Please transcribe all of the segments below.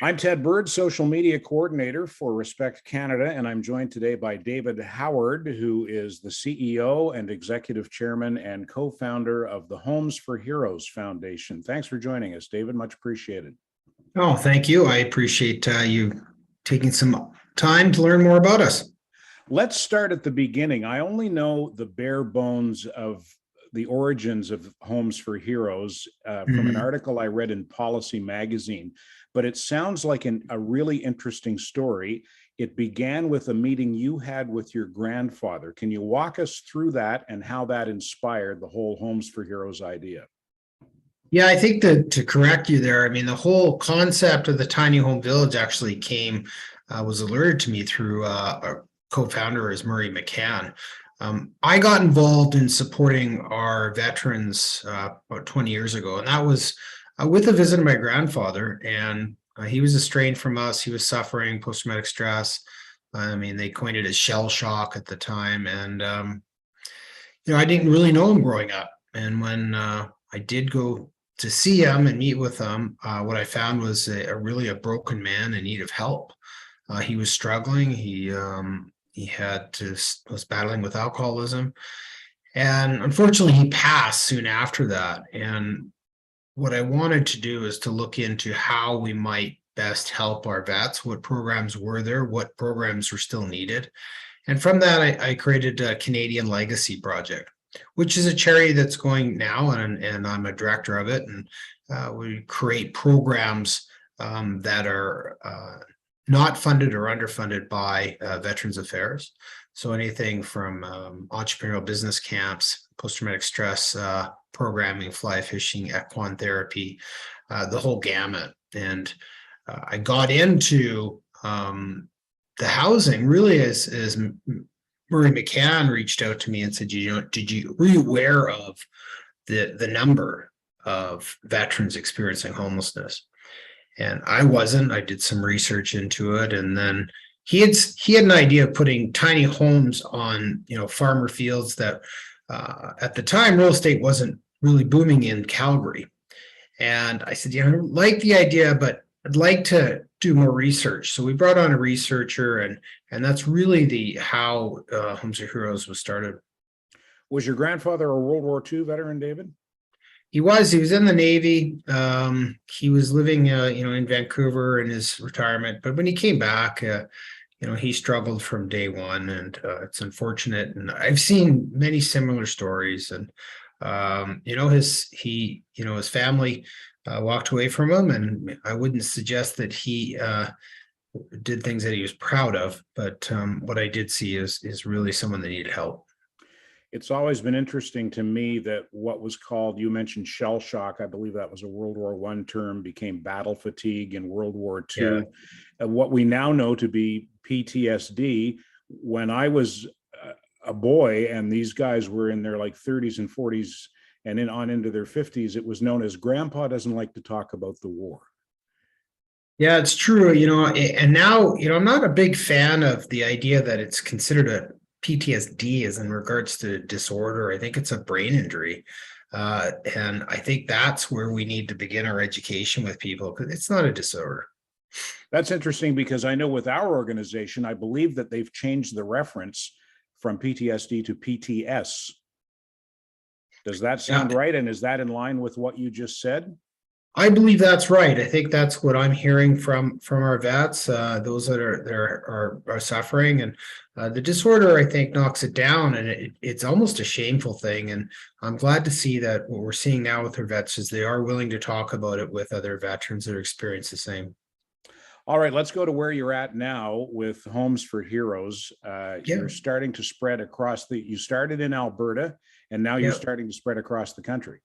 I'm Ted Bird, social media coordinator for Respect Canada, and I'm joined today by David Howard, who is the CEO and executive chairman and co-founder of the Homes for Heroes Foundation. Thanks for joining us, David. Much appreciated. Oh, thank you. I appreciate you taking some time to learn more about us. Let's start at the beginning. I only know the bare bones of the origins of Homes for Heroes from an article I read in Policy Magazine, but it sounds like a really interesting story. It began with a meeting you had with your grandfather. Can you walk us through that and how that inspired the whole Homes for Heroes idea? Yeah, I think that to correct you there, I mean, the whole concept of the tiny home village actually was alerted to me through our co-founder is Murray McCann. I got involved in supporting our veterans about 20 years ago, and that was with a visit of my grandfather. And he was estranged from us. He was suffering post-traumatic stress. I mean, they coined it as shell shock at the time. And, I didn't really know him growing up. And when I did go to see him and meet with him, what I found was really a broken man in need of help. He was struggling. He was battling with alcoholism, and unfortunately he passed soon after that. And what I wanted to do is to look into how we might best help our vets, what programs were there, what programs were still needed. And from that, I created a Canadian Legacy Project, which is a charity that's going now, and I'm a director of it. And we create programs that are not funded or underfunded by Veterans Affairs. So anything from entrepreneurial business camps, post-traumatic stress programming, fly fishing, equine therapy, the whole gamut. And I got into the housing really as Murray McCann reached out to me and said, were you aware of the number of veterans experiencing homelessness? And I wasn't. I did some research into it, and then he had an idea of putting tiny homes on farmer fields that at the time real estate wasn't really booming in Calgary. And I said, I like the idea, but I'd like to do more research. So we brought on a researcher, and that's really how Homes for Heroes was started. Was your grandfather a World War II veteran, David? He was in the Navy. He was living, in Vancouver in his retirement. But when he came back, he struggled from day one, and it's unfortunate. And I've seen many similar stories. And his family walked away from him, and I wouldn't suggest that he did things that he was proud of. But what I did see is really someone that needed help. It's always been interesting to me that what was called, you mentioned shell shock, I believe that was a World War I term, became battle fatigue in World War II. Yeah. And what we now know to be PTSD, when I was a boy and these guys were in their 30s and 40s and on into their 50s, it was known as Grandpa doesn't like to talk about the war. Yeah, it's true. And now, I'm not a big fan of the idea that it's considered a PTSD is in regards to disorder. I think it's a brain injury. And I think that's where we need to begin our education with people, because it's not a disorder. That's interesting, because I know with our organization, I believe that they've changed the reference from PTSD to PTS. Does that sound right? And is that in line with what you just said? I believe that's right. I think that's what I'm hearing from our vets, those that are suffering, and the disorder, I think, knocks it down, and it's almost a shameful thing. And I'm glad to see that what we're seeing now with our vets is they are willing to talk about it with other veterans that experience the same. All right, let's go to where you're at now with Homes for Heroes. You're starting to spread across you started in Alberta, and now you're starting to spread across the country.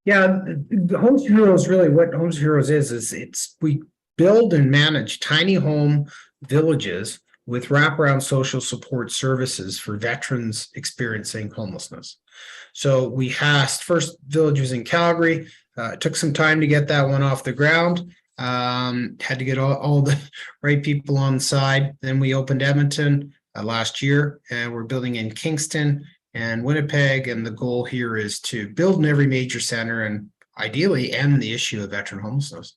Yeah, the Homes for Heroes, really what Homes for Heroes is we build and manage tiny home villages with wraparound social support services for veterans experiencing homelessness. So we first village was in Calgary. It took some time to get that one off the ground. Had to get all the right people on side. Then we opened Edmonton last year, and we're building in Kingston and Winnipeg, and the goal here is to build in every major center and ideally end the issue of veteran homelessness.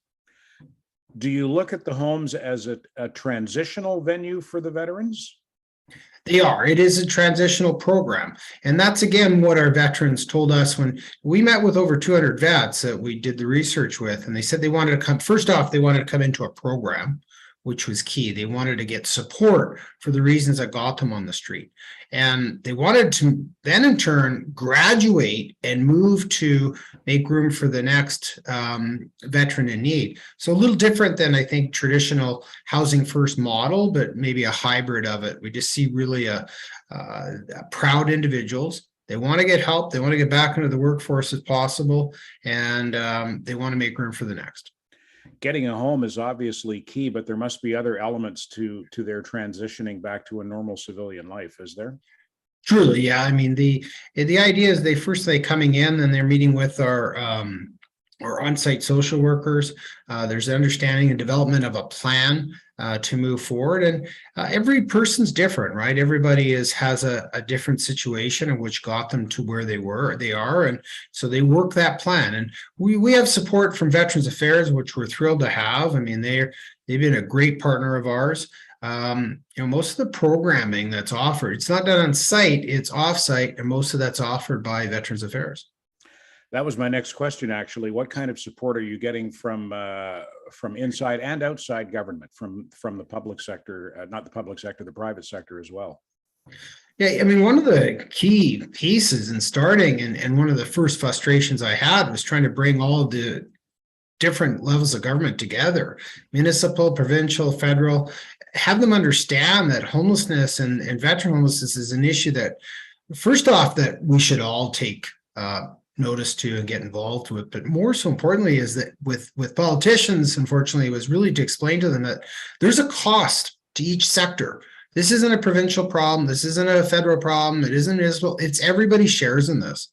Do you look at the homes as a transitional venue for the veterans? They are. It is a transitional program. And that's again what our veterans told us when we met with over 200 vets that we did the research with. And they said they wanted to come, first off, they wanted to come into a program, which was key. They wanted to get support for the reasons that got them on the street. And they wanted to then in turn graduate and move to make room for the next veteran in need. So a little different than I think traditional housing first model, but maybe a hybrid of it. We just see really a proud individuals. They want to get help. They want to get back into the workforce as possible, and they want to make room for the next. Getting a home is obviously key, but there must be other elements to their transitioning back to a normal civilian life, is there? Truly, yeah. I mean, the idea is they coming in and they're meeting with our on-site social workers. There's an understanding and development of a plan to move forward, and every person's different, right? Everybody has a different situation in which got them to where they are, and so they work that plan. And we have support from Veterans Affairs, which we're thrilled to have. I mean, they've been a great partner of ours. Most of the programming that's offered, it's not done on site, it's off-site, and most of that's offered by Veterans Affairs. That was my next question, actually. What kind of support are you getting from inside and outside government, from the public sector, not the public sector, the private sector as well? Yeah, I mean, one of the key pieces in starting, and one of the first frustrations I had was trying to bring all of the different levels of government together, municipal, provincial, federal, have them understand that homelessness and veteran homelessness is an issue that, first off, that we should all take notice to and get involved with, but more so importantly is that with politicians, unfortunately, it was really to explain to them that there's a cost to each sector. This isn't a provincial problem. This isn't a federal problem. It isn't municipal. It's everybody shares in this.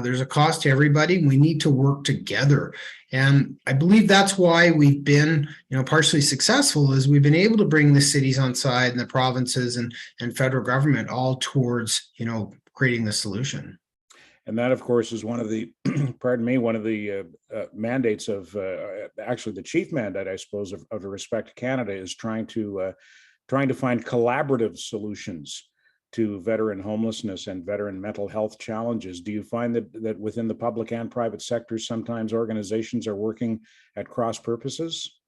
There's a cost to everybody. We need to work together. And I believe that's why we've been, partially successful, is we've been able to bring the cities on side and the provinces and federal government all towards, creating the solution. And that, of course, is one of the, pardon me, one of the mandates of, actually the chief mandate, I suppose, of Respect Canada, is trying to find collaborative solutions to veteran homelessness and veteran mental health challenges. Do you find that within the public and private sectors, sometimes organizations are working at cross purposes?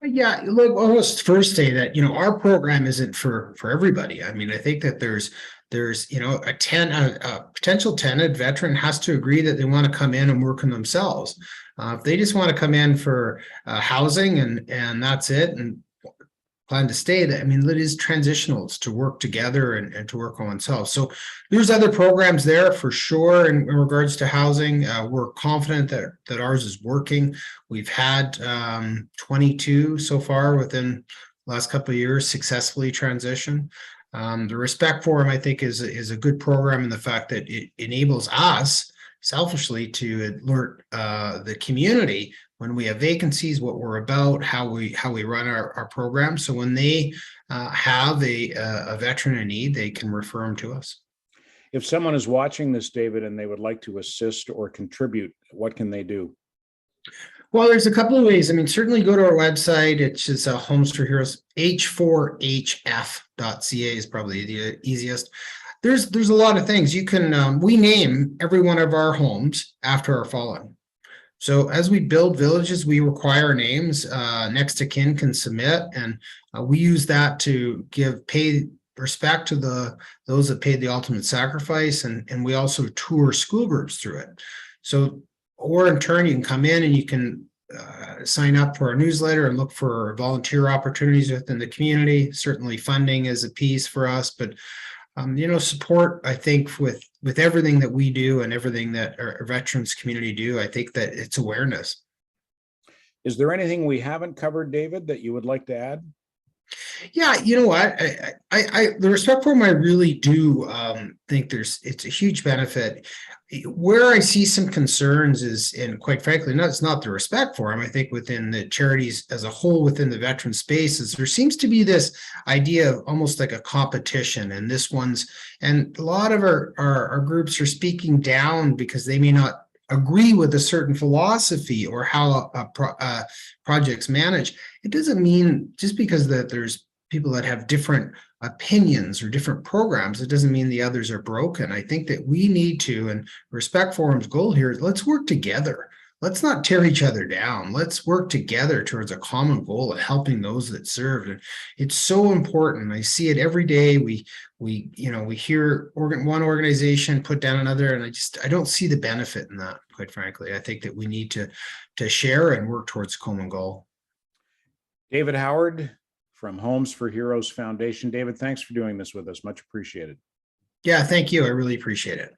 Yeah, look, I'll just first say that, our program isn't for everybody. I mean, I think that there's a potential tenant veteran has to agree that they want to come in and work on themselves. If they just want to come in for housing and that's it, and plan to stay, that, I mean, it is transitional. It's to work together and to work on oneself. So there's other programs there for sure in regards to housing. We're confident that ours is working. We've had 22 so far within the last couple of years successfully transition. The Respect Forum, I think, is a good program in the fact that it enables us selfishly to alert the community when we have vacancies, what we're about, how we run our program. So when they have a veteran in need, they can refer them to us. If someone is watching this, David, and they would like to assist or contribute, what can they do? Well, there's a couple of ways. I mean, certainly go to our website. It's just Homes for Heroes. H4HF.ca is probably the easiest. There's a lot of things you can. We name every one of our homes after our fallen. So as we build villages, we require names. Next to kin can submit, and we use that to pay respect to those that paid the ultimate sacrifice, and we also tour school groups through it. So, or in turn, you can come in and you can sign up for our newsletter and look for volunteer opportunities within the community. Certainly, funding is a piece for us, but support, I think, with everything that we do and everything that our veterans community do, I think that it's awareness. Is there anything we haven't covered, David, that you would like to add? Yeah, you know what? I the Respect Forum, I really do think it's a huge benefit. Where I see some concerns is, and quite frankly, it's not the Respect Forum. I think within the charities as a whole, within the veteran spaces, there seems to be this idea of almost like a competition. And a lot of our groups are speaking down because they may not agree with a certain philosophy or how projects manage, it doesn't mean just because that there's people that have different opinions or different programs, it doesn't mean the others are broken. I think that we need to, and Respect Forum's goal here is let's work together. Let's not tear each other down. Let's work together towards a common goal of helping those that served. And it's so important. I see it every day. We hear one organization put down another, and I don't see the benefit in that, quite frankly. I think that we need to share and work towards a common goal. David Howard from Homes for Heroes Foundation. David, thanks for doing this with us. Much appreciated. Yeah, thank you. I really appreciate it.